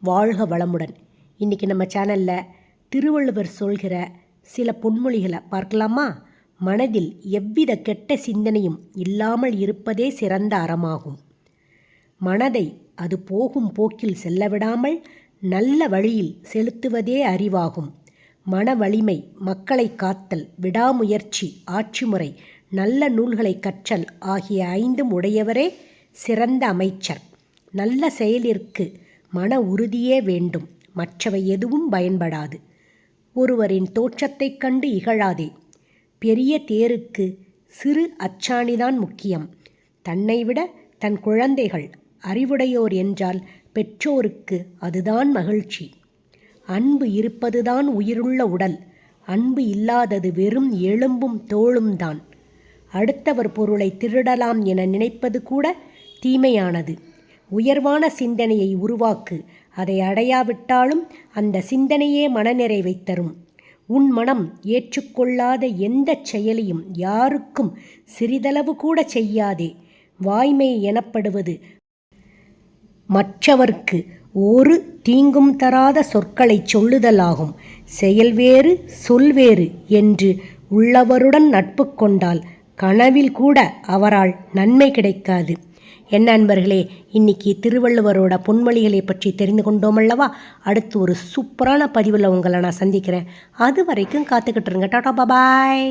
வாழ்க வளமுடன். இன்றைக்கி நம்ம சேனலில் திருவள்ளுவர் சொல்கிற சில பொன்மொழிகளை பார்க்கலாமா? மனதில் எவ்வித கெட்ட சிந்தனையும் இல்லாமல் இருப்பதே சிறந்த அறமாகும். மனதை அது போகும் போக்கில் செல்லவிடாமல் நல்ல வழியில் செலுத்துவதே அறிவாகும். மன வலிமை, மக்களை காத்தல், விடாமுயற்சி, ஆட்சிமுறை, நல்ல நூல்களை கற்றல் ஆகிய 5ம் உடையவரே சிறந்த அமைச்சர். நல்ல செயலிற்கு மன உறுதியே வேண்டும், மற்றவை எதுவும் பயன்படாது. ஒருவரின் தோற்றத்தைக் கண்டு இகழாதே. பெரிய தேருக்கு சிறு அச்சாணிதான் முக்கியம். தன்னை விட தன் குழந்தைகள் அறிவுடையோர் என்றால் பெற்றோருக்கு அதுதான் மகிழ்ச்சி. அன்பு இருப்பதுதான் உயிருள்ள உடல். அன்பு இல்லாதது வெறும் எலும்பும் தோளும் தான். அடுத்தவர் பொருளை திருடலாம் என நினைப்பது கூட தீமையானது. உயர்வான சிந்தனையை உருவாக்கு. அதை அடையாவிட்டாலும் அந்த சிந்தனையே மனநிறைவை தரும். உன் மனம் ஏற்றுக்கொள்ளாத எந்த செயலையும் யாருக்கும் சிறிதளவு கூட செய்யாதே. வாய்மை எனப்படுவது மற்றவர்க்கு ஒரு தீங்கும் தராத சொற்களை சொல்லுதலாகும். செயல் வேறு சொல் வேறு என்று உள்ளவருடன் நட்பு கொண்டால் கனவில் கூட அவரால் நன்மை கிடைக்காது. என்ன அன்பர்களே, இன்னைக்கு திருவள்ளுவரோட பொன்மொழிகளை பற்றி தெரிந்து கொண்டோம் அல்லவா? அடுத்து ஒரு சூப்பரான பதிவில் உங்களை நான் சந்திக்கிறேன். அது வரைக்கும் காத்துக்கிட்டு இருங்க. டாடா பாய்.